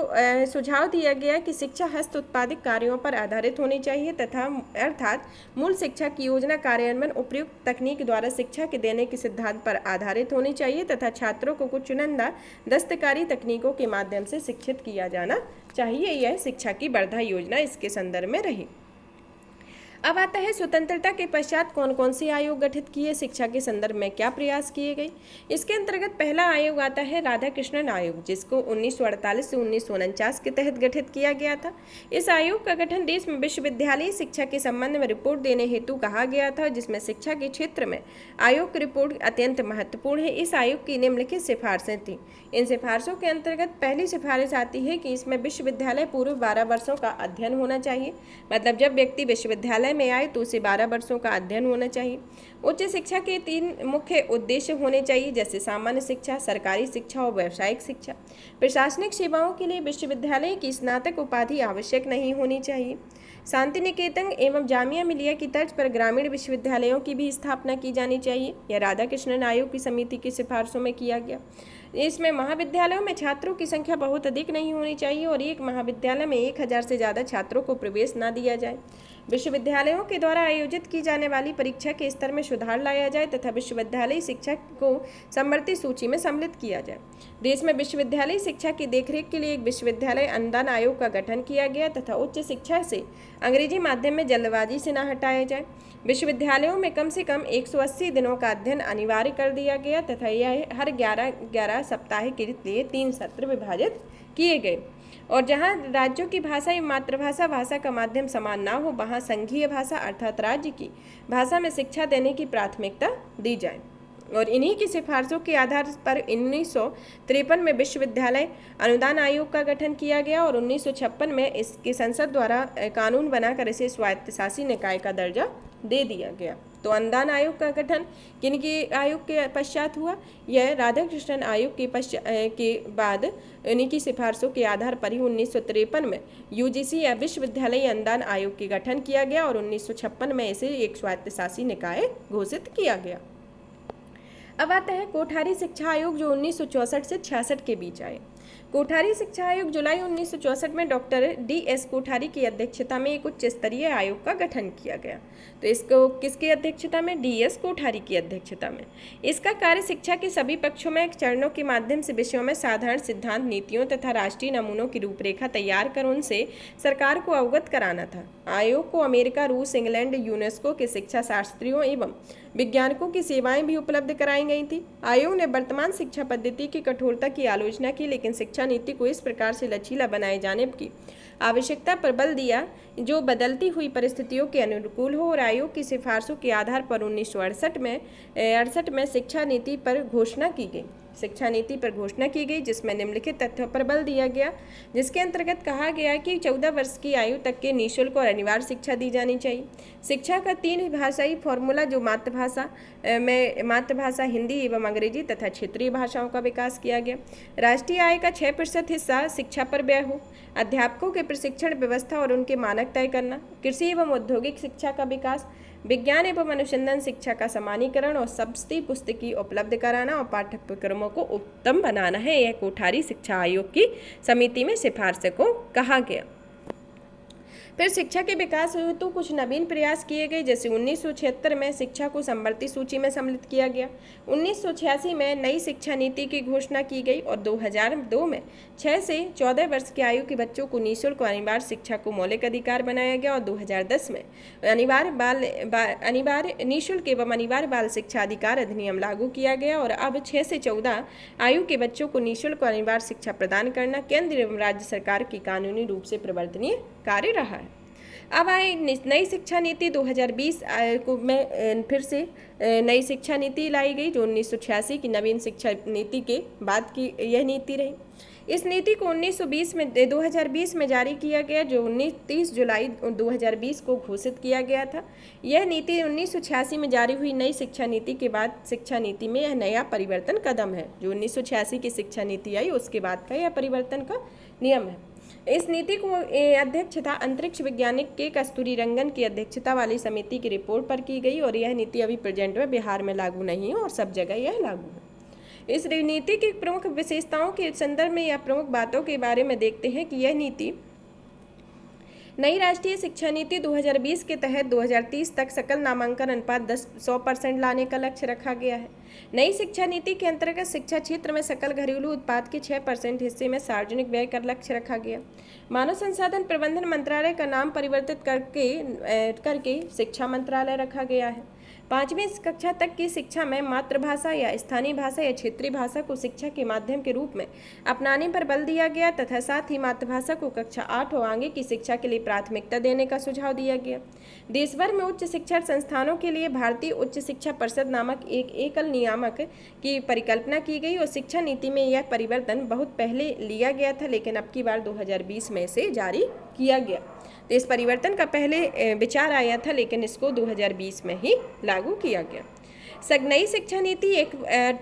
S1: सुझाव दिया गया कि शिक्षा हस्त उत्पादित कार्यों पर आधारित होनी चाहिए तथा अर्थात मूल शिक्षा की योजना कार्यान्वयन उपयुक्त तकनीक द्वारा शिक्षा के देने के सिद्धांत पर आधारित होनी चाहिए तथा छात्रों को कुछ चुनिंदा दस्तकारी तकनीकों के माध्यम से शिक्षित किया जाना चाहिए। यह शिक्षा की वर्धा योजना इसके संदर्भ में रही। अब आता है स्वतंत्रता के पश्चात कौन कौन से आयोग गठित किए, शिक्षा के संदर्भ में क्या प्रयास किए गए। इसके अंतर्गत पहला आयोग आता है राधा कृष्णन आयोग, जिसको 1948 से 1949 के तहत गठित किया गया था। इस आयोग का गठन देश में विश्वविद्यालय शिक्षा के संबंध में रिपोर्ट देने हेतु कहा गया था, जिसमें शिक्षा के क्षेत्र में आयोग की रिपोर्ट अत्यंत महत्वपूर्ण है। इस आयोग की निम्नलिखित सिफारिशें थीं। इन सिफारिशों के अंतर्गत पहली सिफारिश आती है कि इसमें विश्वविद्यालय पूर्व 12 वर्षों का अध्ययन होना चाहिए, मतलब जब व्यक्ति विश्वविद्यालय में आए तो उसे 12 वर्षों का अध्ययन होना चाहिए। उच्च शिक्षा के 3 मुख्य उद्देश्य होने चाहिए, जैसे सामान्य शिक्षा, सरकारी शिक्षा और व्यावसायिक शिक्षा। प्रशासनिक सेवाओं के लिए विश्वविद्यालय की स्नातक उपाधि आवश्यक नहीं होनी चाहिए। शांति निकेतन एवं जामिया मिलिया की तर्ज पर ग्रामीण विश्वविद्यालयों की भी स्थापना की जानी चाहिए। यह राधा कृष्णन आयोग की समिति की सिफारिशों में किया गया। इसमें महाविद्यालयों में छात्रों की संख्या बहुत अधिक नहीं होनी चाहिए और एक महाविद्यालय में 1000 से ज़्यादा छात्रों को प्रवेश न दिया जाए। विश्वविद्यालयों के द्वारा आयोजित की जाने वाली परीक्षा के स्तर में सुधार लाया जाए तथा विश्वविद्यालय शिक्षा को समवर्ती सूची में सम्मिलित किया जाए। देश में विश्वविद्यालय शिक्षा की देखरेख के लिए एक विश्वविद्यालय अनुदान आयोग का गठन किया गया तथा उच्च शिक्षा से अंग्रेजी माध्यम में जल्दबाजी से न हटाया जाए। विश्वविद्यालयों में कम से कम 180 दिनों का अध्ययन अनिवार्य कर दिया गया तथा यह हर 11 सप्ताह के लिए 3 सत्र विभाजित किए गए। और जहां राज्यों की भाषा एवं मातृभाषा भाषा का माध्यम समान ना हो, वहां संघीय भाषा अर्थात राज्य की भाषा में शिक्षा देने की प्राथमिकता दी जाए। और इन्हीं की सिफारिशों के आधार पर 1953 में विश्वविद्यालय अनुदान आयोग का गठन किया गया और 1956 में इसकी संसद द्वारा कानून बनाकर इसे स्वायत्तशासी निकाय का दर्जा दे दिया गया। तो अनुदान आयोग का गठन किनके आयोग के पश्चात हुआ? यह राधा कृष्णन आयोग के बाद इन्हीं की सिफारिशों के आधार पर ही 1953 में यूजीसी या विश्वविद्यालय अनुदान आयोग के गठन किया गया और 1956 में इसे एक स्वायत्तशासी निकाय घोषित किया गया। अब आता है कोठारी शिक्षा आयोग, जो 1964 से 66 के बीच आए। कोठारी शिक्षा आयोग जुलाई 1964 में डॉक्टर DS कोठारी की अध्यक्षता में एक उच्च स्तरीय आयोग का गठन किया गया। तो इसको किसकी अध्यक्षता में? DS कोठारी की अध्यक्षता में। इसका कार्य शिक्षा के सभी पक्षों में चरणों के माध्यम से विषयों में साधारण सिद्धांत, नीतियों तथा राष्ट्रीय नमूनों की रूपरेखा तैयार कर उनसे सरकार को अवगत कराना था। आयोग को अमेरिका, रूस, इंग्लैंड, यूनेस्को के शिक्षा शास्त्रियों एवं वैज्ञानिकों की सेवाएं भी उपलब्ध कराई गई थी। आयोग ने वर्तमान शिक्षा पद्धति की कठोरता की आलोचना की, लेकिन शिक्षा नीति को इस प्रकार से लचीला बनाए जाने की आवश्यकता पर बल दिया जो बदलती हुई परिस्थितियों के अनुकूल हो। और आयोग की सिफारिशों के आधार पर 1968 में शिक्षा नीति पर घोषणा की गई, जिसमें निम्नलिखित तथ्यों पर बल दिया गया, जिसके अंतर्गत कहा गया कि 14 वर्ष की आयु तक के निःशुल्क और अनिवार्य शिक्षा दी जानी चाहिए। शिक्षा का 3 भाषाई फॉर्मूला, जो मातृभाषा हिंदी एवं अंग्रेजी तथा क्षेत्रीय भाषाओं का विकास किया गया। राष्ट्रीय आय का 6% हिस्सा शिक्षा पर व्यय हो। अध्यापकों के प्रशिक्षण व्यवस्था और उनके मानक तय करना। कृषि एवं औद्योगिक शिक्षा का विकास। विज्ञान एवं अनुसंधान शिक्षा का समानीकरण और सस्ती पुस्तकें उपलब्ध कराना और पाठ्यक्रमों को उत्तम बनाना है। यह कोठारी शिक्षा आयोग की समिति में सिफारिश को कहा गया। फिर शिक्षा के विकास हेतु कुछ नवीन प्रयास किए गए, जैसे 1976 में शिक्षा को समवर्ती सूची में सम्मिलित किया गया। 1986 में नई शिक्षा नीति की घोषणा की गई और 2002 में 6 से 14 वर्ष की आयु के बच्चों को निःशुल्क अनिवार्य शिक्षा को मौलिक अधिकार बनाया गया और 2010 में अनिवार्य निःशुल्क एवं अनिवार्य बाल शिक्षा अधिकार अधिनियम लागू किया गया और अब 6 से 14 आयु के बच्चों को निःशुल्क अनिवार्य शिक्षा प्रदान करना केंद्र एवं राज्य सरकार की कानूनी रूप से प्रवर्तनीय कार्य रहा है। अब आए नई शिक्षा नीति 2020 में फिर से नई शिक्षा नीति लाई गई, जो 1986 की नवीन शिक्षा नीति के बाद की यह नीति रही। इस नीति को 2020 में जारी किया गया, जो 30 जुलाई 2020 को घोषित किया गया था। यह नीति 1986 में जारी हुई नई शिक्षा नीति के बाद शिक्षा नीति में यह नया परिवर्तन कदम है। जो 1986 की शिक्षा नीति आई उसके बाद का यह परिवर्तन का नियम है। इस नीति को अध्यक्षता अंतरिक्ष वैज्ञानिक के कस्तूरी रंगन की अध्यक्षता वाली समिति की रिपोर्ट पर की गई और यह नीति अभी प्रेजेंट में बिहार में लागू नहीं है और सब जगह यह लागू है। इस नीति की प्रमुख विशेषताओं के संदर्भ में या प्रमुख बातों के बारे में देखते हैं कि यह नीति नई राष्ट्रीय शिक्षा नीति 2020 के तहत 2030 तक सकल नामांकन अनुपात 100% लाने का लक्ष्य रखा गया है। नई शिक्षा नीति के अंतर्गत शिक्षा क्षेत्र में सकल घरेलू उत्पाद के 6% हिस्से में सार्वजनिक व्यय का लक्ष्य रखा गया। मानव संसाधन प्रबंधन मंत्रालय का नाम परिवर्तित करके शिक्षा मंत्रालय रखा गया है। 5वीं कक्षा तक की शिक्षा में मातृभाषा या स्थानीय भाषा या क्षेत्रीय भाषा को शिक्षा के माध्यम के रूप में अपनाने पर बल दिया गया तथा साथ ही मातृभाषा को कक्षा 8 और आगे की शिक्षा के लिए प्राथमिकता देने का सुझाव दिया गया। देश भर में उच्च शिक्षा संस्थानों के लिए भारतीय उच्च शिक्षा परिषद नामक एक एकल नियामक की परिकल्पना की गई और शिक्षा नीति में यह परिवर्तन बहुत पहले लिया गया था, लेकिन अब की बार 2020 में इसे जारी किया गया। तो इस परिवर्तन का पहले विचार आया था, लेकिन इसको 2020 में ही लागू किया गया। नई शिक्षा नीति एक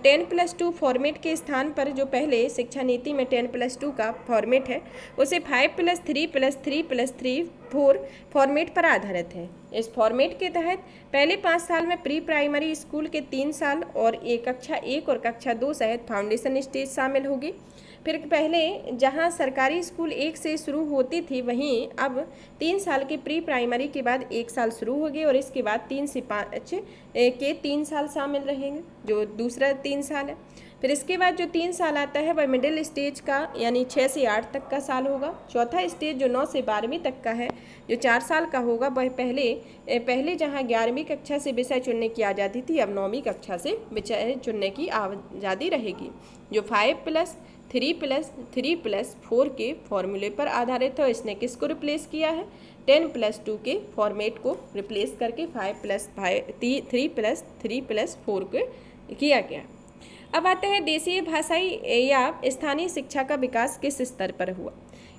S1: 10+2 फॉर्मेट के स्थान पर जो पहले शिक्षा नीति में 10+2 का फॉर्मेट है उसे 5+3+3+3+4 फॉर्मेट पर आधारित है। इस फॉर्मेट के तहत पहले 5 साल में प्री प्राइमरी स्कूल के 3 साल और कक्षा 1 और कक्षा 2 सहित फाउंडेशन स्टेज शामिल होगी। फिर पहले जहां सरकारी स्कूल 1 से शुरू होती थी, वहीं अब 3 साल के प्री प्राइमरी के बाद 1 साल शुरू होगी और इसके बाद 3 से 5 के 3 साल शामिल रहेंगे, जो दूसरा 3 साल है। फिर इसके बाद जो 3 साल आता है वह मिडिल स्टेज का यानी 6 से 8 तक का साल होगा। चौथा स्टेज जो 9 से 12वीं तक का है, जो 4 साल का होगा, वह पहले जहां 11वीं कक्षा से विषय चुनने की आज़ादी थी, अब 9वीं कक्षा से विषय चुनने की आज़ादी रहेगी, जो 5+3+3+4 के फॉर्मूले पर आधारित है। इसने किसको रिप्लेस किया है? 10+2 के फॉर्मेट को रिप्लेस करके 5+3+3+4 को किया गया। अब आते हैं देशीय भाषाई या स्थानीय शिक्षा का विकास किस स्तर पर हुआ।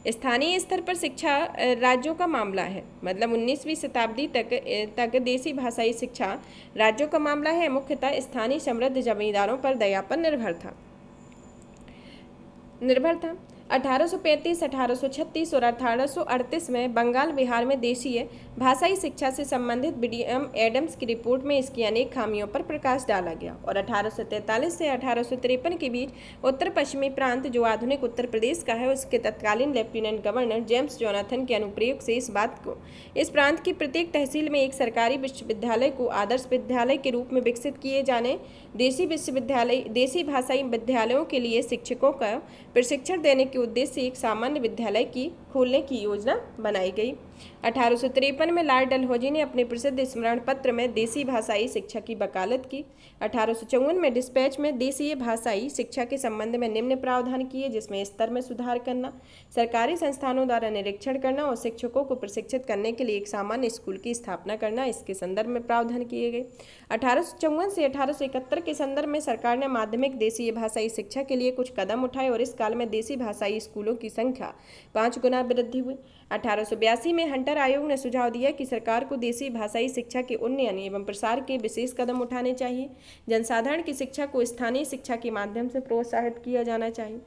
S1: स्थानीय स्तर पर शिक्षा राज्यों का मामला है, मतलब 19वीं शताब्दी तक देशी भाषाई शिक्षा राज्यों का मामला है। मुख्यतः स्थानीय समृद्ध जमींदारों पर दया पर निर्भर था। 1835, 1836 और 1838 में बंगाल बिहार में देशीय भाषाई शिक्षा से संबंधित विलियम एडम्स की रिपोर्ट में इसकी अनेक खामियों पर प्रकाश डाला गया और 1843 से 1853 के बीच उत्तर पश्चिमी प्रांत जो आधुनिक उत्तर प्रदेश का है उसके तत्कालीन लेफ्टिनेंट गवर्नर जेम्स जोनाथन के अनुप्रयोग से इस प्रांत की प्रत्येक तहसील में एक सरकारी विश्वविद्यालय को आदर्श विद्यालय के रूप में विकसित किए जाने, देशी भाषाई विद्यालयों के लिए शिक्षकों का प्रशिक्षण देने के उद्देश्य से एक सामान्य विद्यालय की खोलने की योजना बनाई गई। 1853 में लॉर्ड डलहौजी ने अपने प्रसिद्ध स्मरण पत्र में देशी भाषाई शिक्षा की वकालत की। 1854 में डिस्पैच में देशीय भाषाई शिक्षा के संबंध में निम्न प्रावधान किए, जिसमें स्तर में सुधार करना, सरकारी संस्थानों द्वारा निरीक्षण करना और शिक्षकों को प्रशिक्षित करने के लिए एक सामान्य स्कूल की स्थापना करना, इसके संदर्भ में प्रावधान किए गए। 1854 से 1871 के संदर्भ में सरकार ने माध्यमिक देशीय भाषाई शिक्षा के लिए कुछ कदम उठाए और इस काल में देशी भाषाई स्कूलों की संख्या 5 गुना वृद्धि हुई। 1882 में हंटर आयोग ने सुझाव दिया कि सरकार को देशी भाषाई शिक्षा के उन्नयन एवं प्रसार के विशेष कदम उठाने चाहिए। जनसाधारण की शिक्षा को स्थानीय शिक्षा के माध्यम से प्रोत्साहित किया जाना चाहिए।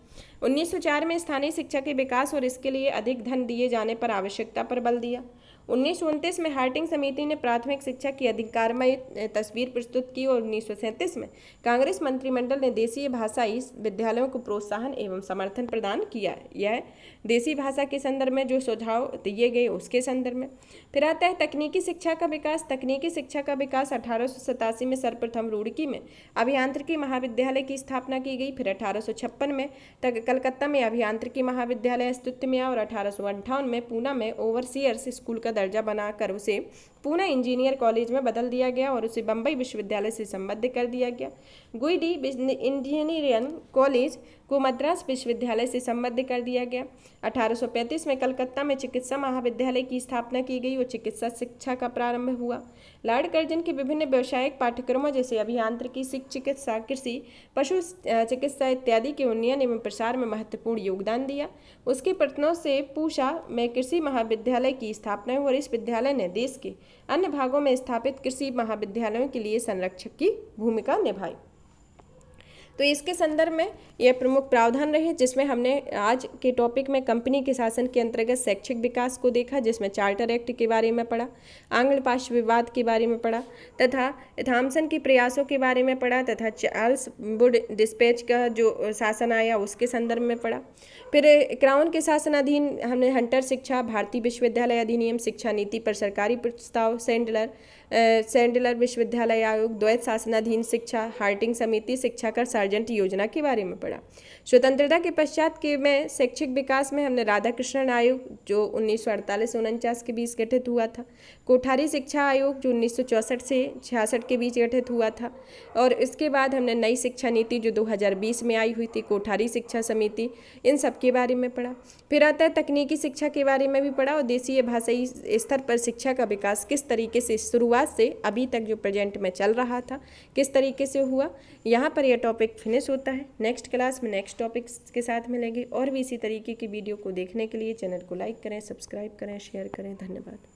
S1: 1904 में स्थानीय शिक्षा के विकास और इसके लिए अधिक धन दिए जाने पर आवश्यकता पर बल दिया। 1929 में हार्टिंग समिति ने प्राथमिक शिक्षा की अधिकारमय तस्वीर प्रस्तुत की और 1937 में कांग्रेस मंत्रिमंडल ने देशीय भाषाई विद्यालयों को प्रोत्साहन एवं समर्थन प्रदान किया। यह देसी भाषा के संदर्भ में जो सुझाव दिए गए उसके संदर्भ में। फिर आता है तकनीकी शिक्षा का विकास। तकनीकी शिक्षा का विकास 1887 में सर्वप्रथम रुड़की में अभियांत्रिकी महाविद्यालय की स्थापना की गई। फिर 1856 में कलकत्ता में अभियांत्रिकी महाविद्यालय अस्तित्व में आया और 1858 में पूना में ओवरसियर्स स्कूल का दर्जा बनाकर उसे पूना इंजीनियर कॉलेज में बदल दिया गया और उसे बम्बई विश्वविद्यालय से संबद्ध कर दिया गया। गुइडी इंजीनियरिंग कॉलेज को मद्रास विश्वविद्यालय से संबद्ध कर दिया गया। 1835 में कलकत्ता में चिकित्सा महाविद्यालय की स्थापना की गई और चिकित्सा शिक्षा का प्रारंभ हुआ। लॉर्ड कर्जन के विभिन्न व्यावसायिक पाठ्यक्रमों जैसे अभियांत्रिकी, चिकित्सा, कृषि, पशु चिकित्सा इत्यादि के उन्नयन एवं प्रसार में महत्वपूर्ण योगदान दिया। उसके प्रयत्नों से पूसा में कृषि महाविद्यालय की स्थापना हुई और इस विद्यालय ने देश के अन्य भागों में स्थापित कृषि महाविद्यालयों के लिए संरक्षक की भूमिका निभाई। तो इसके संदर्भ में यह प्रमुख प्रावधान रहे जिसमें हमने आज के टॉपिक में कंपनी के शासन के अंतर्गत शैक्षिक विकास को देखा, जिसमें चार्टर एक्ट के बारे में पढ़ा, आंग्ल भाषा विवाद के बारे में पढ़ा तथा थॉमसन के प्रयासों के बारे में पढ़ा तथा चार्ल्स वुड डिस्पैच का जो शासन आया उसके संदर्भ में पढ़ा। फिर क्राउन के शासनाधीन हमने हंटर शिक्षा, भारतीय विश्वविद्यालय अधिनियम, शिक्षा नीति पर सरकारी प्रस्ताव, सैंडलर विश्वविद्यालय आयोग, द्वैत शासनाधीन शिक्षा, हार्टिंग समिति, शिक्षा कर सार्जेंट योजना के बारे में पढ़ा। स्वतंत्रता के पश्चात के में शैक्षिक विकास में हमने राधाकृष्णन आयोग जो 1948-49 के बीच गठित हुआ था, कोठारी शिक्षा आयोग जो 1964 से 66 के बीच गठित हुआ था और इसके बाद हमने नई शिक्षा नीति जो 2020 में आई हुई थी, कोठारी शिक्षा समिति, इन सब के बारे में पढ़ा। फिर आता है तकनीकी शिक्षा के बारे में भी पढ़ा और देशीय भाषाई स्तर पर शिक्षा का विकास किस तरीके से शुरुआत से अभी तक जो प्रेजेंट में चल रहा था किस तरीके से हुआ। यहाँ पर यह टॉपिक फिनिश होता है। नेक्स्ट क्लास में नेक्स्ट टॉपिक के साथ मिलेंगे और भी इसी तरीके की वीडियो को देखने के लिए चैनल को लाइक करें, सब्सक्राइब करें, शेयर करें। धन्यवाद।